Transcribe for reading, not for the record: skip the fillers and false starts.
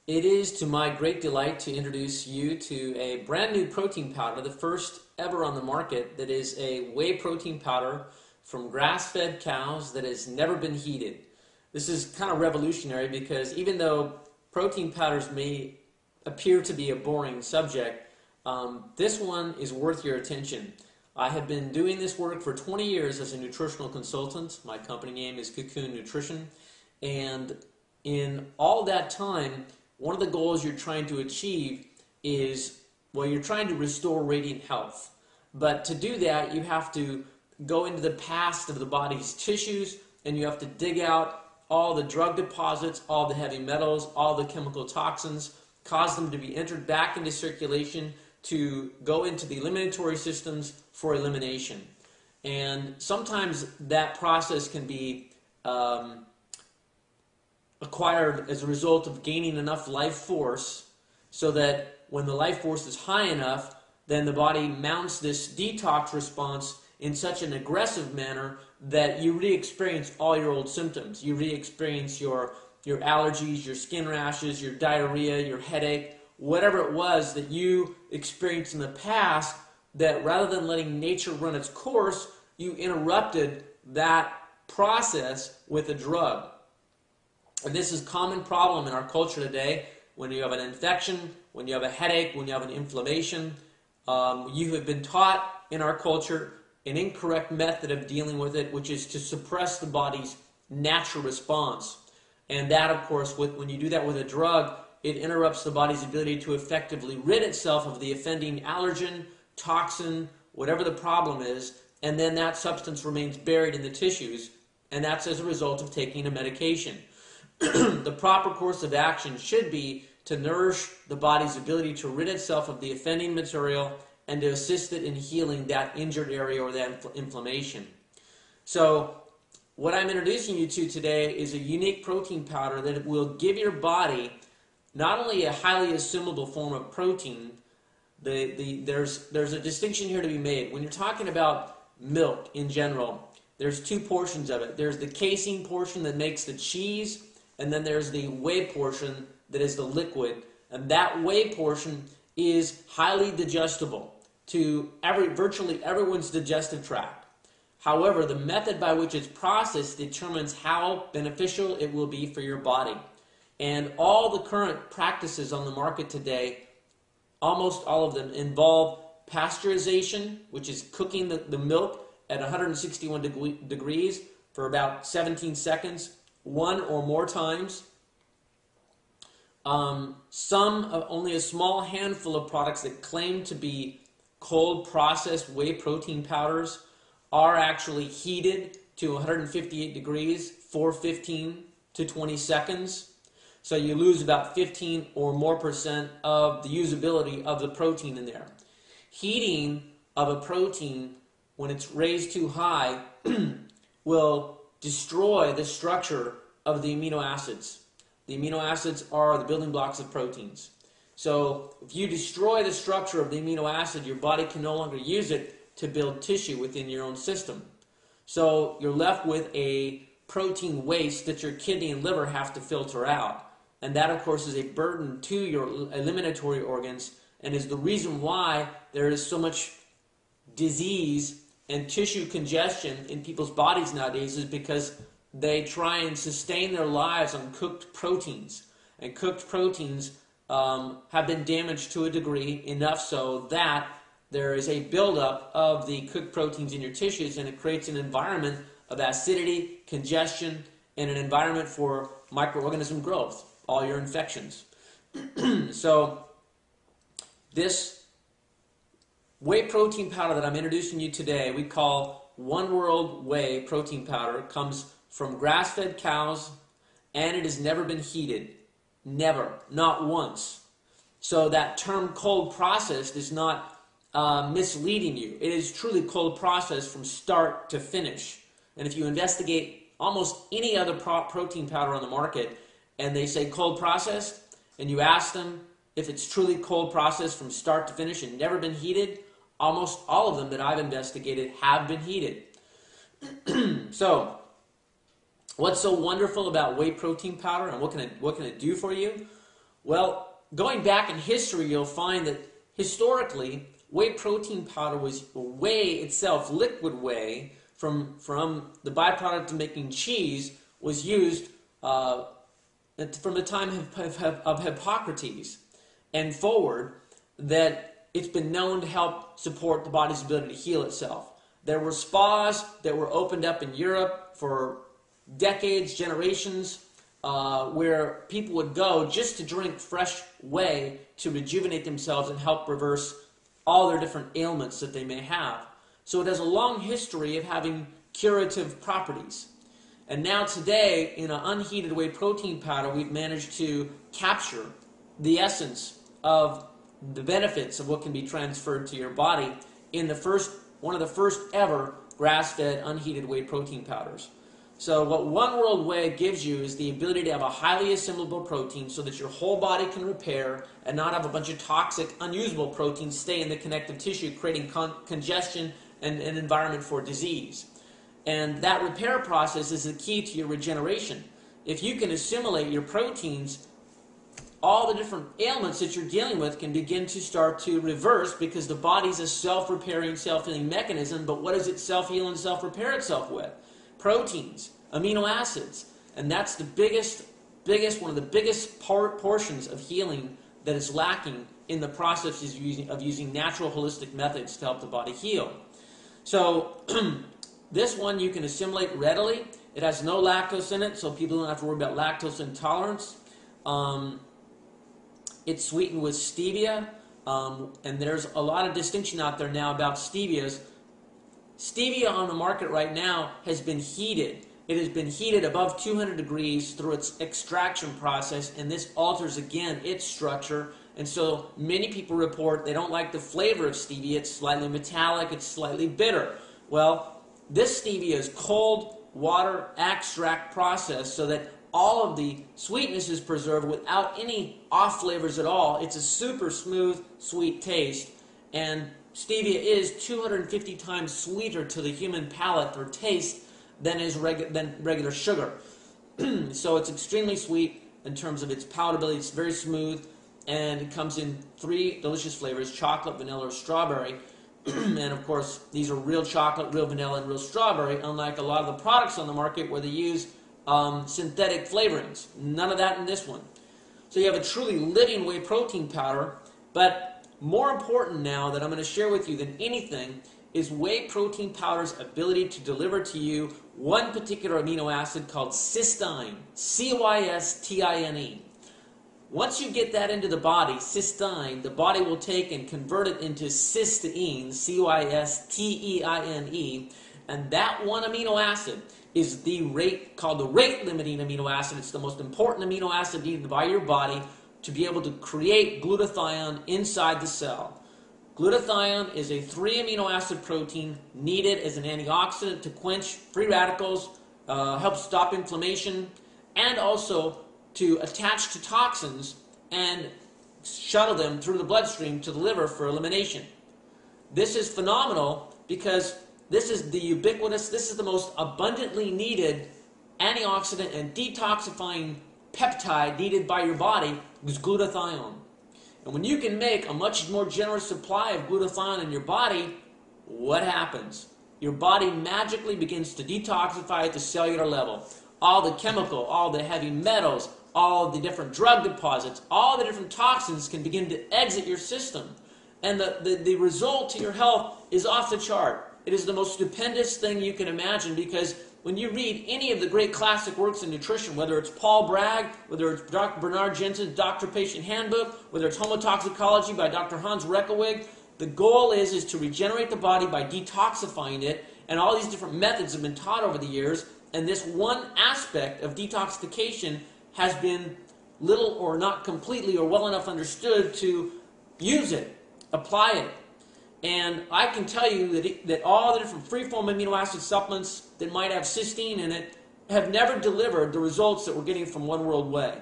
It is to my great delight to introduce you to a brand new protein powder, the first ever on the market, that is a whey protein powder from grass-fed cows that has never been heated. This is kind of revolutionary because even though protein powders may appear to be a boring subject, this one is worth your attention. I have been doing this work for 20 years as a nutritional consultant. My company name is Cocoon Nutrition, and in all that time, one of the goals you're trying to achieve is, well, you're trying to restore radiant health. But to do that, you have to go into the past of the body's tissues, and you have to dig out all the drug deposits, all the heavy metals, all the chemical toxins, cause them to be entered back into circulation to go into the eliminatory systems for elimination. And sometimes that process can be acquired as a result of gaining enough life force so that when the life force is high enough, then the body mounts this detox response in such an aggressive manner that you re-experience all your old symptoms. You re-experience your allergies, your skin rashes, your diarrhea, your headache, whatever it was that you experienced in the past, that rather than letting nature run its course, you interrupted that process with a drug. And this is a common problem in our culture today. When you have an infection, when you have a headache, when you have an inflammation, you have been taught in our culture an incorrect method of dealing with it, which is to suppress the body's natural response. And that, of course, when you do that with a drug, it interrupts the body's ability to effectively rid itself of the offending allergen, toxin, whatever the problem is, and then that substance remains buried in the tissues, and that's as a result of taking a medication. The proper course of action should be to nourish the body's ability to rid itself of the offending material and to assist it in healing that injured area or that inflammation. So what I'm introducing you to today is a unique protein powder that will give your body not only a highly assimilar form of protein. There's a distinction here to be made. When you're talking about milk in general, there's two portions of it. There's the casein portion that makes the cheese, and then there's the whey portion that is the liquid. And that whey portion is highly digestible to virtually everyone's digestive tract. However, the method by which it's processed determines how beneficial it will be for your body. And all the current practices on the market today, almost all of them, involve pasteurization, which is cooking the milk at 161 degrees for about 17 seconds, one or more times. Only a small handful of products that claim to be cold processed whey protein powders are actually heated to 158 degrees for 15 to 20 seconds. So you lose about 15 or more percent of the usability of the protein in there. Heating of a protein, when it's raised too high, will destroy the structure of the amino acids. The amino acids are the building blocks of proteins. So if you destroy the structure of the amino acid, your body can no longer use it to build tissue within your own system. So you're left with a protein waste that your kidney and liver have to filter out. And that, of course, is a burden to your eliminatory organs and is the reason why there is so much disease and tissue congestion in people's bodies nowadays, is because they try and sustain their lives on cooked proteins. And cooked proteins have been damaged to a degree, enough so that there is a buildup of the cooked proteins in your tissues, and it creates an environment of acidity, congestion, and an environment for microorganism growth, all your infections. So this whey protein powder that I'm introducing you today, we call One World Whey protein powder, comes from grass-fed cows, and it has never been heated. Never. Not once. So that term cold processed is not misleading you. It is truly cold processed from start to finish. And if you investigate almost any other protein powder on the market and they say cold processed, and you ask them if it's truly cold processed from start to finish and never been heated, almost all of them that I've investigated have been heated. So what's so wonderful about whey protein powder, and what can it do for you? Well, going back in history, you'll find that historically, whey protein powder was whey itself, liquid whey, from the byproduct of making cheese, was used from the time of Hippocrates and forward, that it's been known to help support the body's ability to heal itself. There were spas that were opened up in Europe for decades, generations, where people would go just to drink fresh whey to rejuvenate themselves and help reverse all their different ailments that they may have. So it has a long history of having curative properties. And now today, in an unheated whey protein powder, we've managed to capture the essence of the benefits of what can be transferred to your body in one of the first ever grass-fed unheated whey protein powders. So what One World Whey gives you is the ability to have a highly assimilable protein so that your whole body can repair and not have a bunch of toxic, unusable proteins stay in the connective tissue, creating congestion and an environment for disease. And that repair process is the key to your regeneration. If you can assimilate your proteins, all the different ailments that you're dealing with can begin to start to reverse, because the body's a self-repairing, self-healing mechanism. But what does it self-heal and self-repair itself with? Proteins, amino acids. And that's the one of the biggest portions of healing that is lacking in the process of using natural holistic methods to help the body heal. So this one you can assimilate readily. It has no lactose in it, so people don't have to worry about lactose intolerance. It's sweetened with stevia, and there's a lot of distinction out there now about stevias. Stevia on the market right now has been heated. It has been heated above 200 degrees through its extraction process, and this alters again its structure. And so many people report they don't like the flavor of stevia. It's slightly metallic, it's slightly bitter. Well, this stevia is cold water extract process so that all of the sweetness is preserved without any off flavors at all. It's a super smooth, sweet taste. And stevia is 250 times sweeter to the human palate or taste than regular sugar. So it's extremely sweet in terms of its palatability. It's very smooth, and it comes in 3 delicious flavors: chocolate, vanilla, or strawberry. And of course, these are real chocolate, real vanilla, and real strawberry, unlike a lot of the products on the market where they use synthetic flavorings. None of that in this one. So you have a truly living whey protein powder. But more important now that I'm going to share with you than anything is whey protein powder's ability to deliver to you one particular amino acid called cysteine, C-Y-S-T-I-N-E. Once you get that into the body, cysteine, the body will take and convert it into cysteine, C-Y-S-T-E-I-N-E, and that one amino acid is called the rate-limiting amino acid. It's the most important amino acid needed by your body to be able to create glutathione inside the cell. Glutathione is a 3 amino acid protein needed as an antioxidant to quench free radicals, help stop inflammation, and also to attach to toxins and shuttle them through the bloodstream to the liver for elimination. This is phenomenal because this is the most abundantly needed antioxidant and detoxifying peptide needed by your body, is glutathione. And when you can make a much more generous supply of glutathione in your body, what happens? Your body magically begins to detoxify at the cellular level. All the chemical, all the heavy metals, all the different drug deposits, all the different toxins can begin to exit your system. And the result to your health is off the chart. It is the most stupendous thing you can imagine, because when you read any of the great classic works in nutrition, whether it's Paul Bragg, whether it's Dr. Bernard Jensen's Doctor-Patient Handbook, whether it's Homotoxicology by Dr. Hans Reckewig, the goal is to regenerate the body by detoxifying it, and all these different methods have been taught over the years, and this one aspect of detoxification has been little or not completely or well enough understood to use it, apply it. And I can tell you that all the different free-form amino acid supplements that might have cysteine in it have never delivered the results that we're getting from One World Whey.